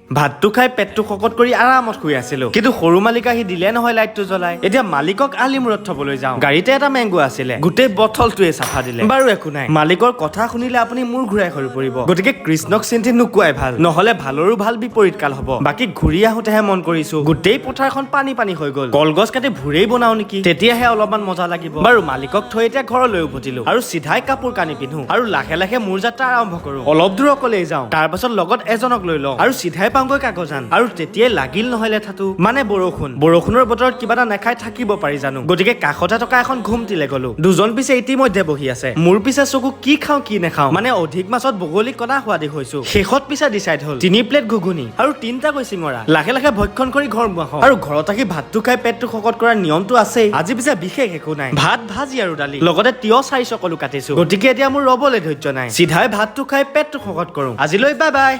ভাতটো খাই পেটটো শকত কৰি আৰামত শুই আছিলো কিন্তু সৰু মালিক আহি দিলে নহয় লাইটটো জ্বলাই এতিয়া মালিকক আলিমূৰত থবলৈ যাওঁ গাড়ীতে এটা মেংগো আছিলে গোটেই বটলটোৱে চাফা দিলে বাৰু একো নাই মালিকৰ কথা শুনিলে আপুনি মূৰ ঘূৰাই হৈ পৰিব গতিকে কৃষ্ণক চিন্তি নোকোৱাই ভাল নহলে ভালৰো ভাল বিপৰীত কাল হ'ব বাকি ঘূৰি আহোতেহে মন কৰিছো গোটেই পথাৰখন পানী পানী হৈ গ'ল কলগছ কাটি ভুৰেই বনাও নেকি তেতিয়াহে অলপমান মজা লাগিব বাৰু মালিকক থৈ এতিয়া ঘৰলৈ উভতিলো আৰু চিধাই কাপোৰ কানি পিন্ধো আৰু লাহে লাহে মোৰ যাত্ৰা আৰম্ভ কৰো অলপ দূৰ অকলেই যাওঁ তাৰ পাছত লগত এজনক লৈ লওঁ আৰু চিধাই পাওঁগৈ কাগজান আৰু তেতিয়াই লাগিল নহয় লেঠাটো মানে বৰষুণৰ বতৰত কিবা এটা নেখাই থাকিব পাৰি জানো গতিকে কাষতে থকা এখন ঘুমটিলে গলো দুজন পিছে ইতিমধ্যে বহি আছে মোৰ পিছে চকু কি খাওঁ কি নেখাওঁ মানে অধিক মাছত বগলী কণা সোৱাদি হৈছো শেষত পিছে ডিচাইড হ'ল 3 প্লেট ঘুগুনি আৰু 3টা কৈ চিঙৰা লাহে লাহে ভক্ষণ কৰি ঘৰ মুৱা আৰু ঘৰত আহি ভাতটো খাই পেটটো শকত কৰাৰ নিয়মটো আছেই আজি পিছে বিশেষ একো নাই ভাত ভাজি আৰু দালি লগতে তিয়হ 4 চকলো কাটিছো গতিকে এতিয়া মোৰ ৰবলৈ ধৈৰ্য নাই চিধাই ভাতটো খাই পেটটো শকত কৰো আজিলৈ বাই বাই।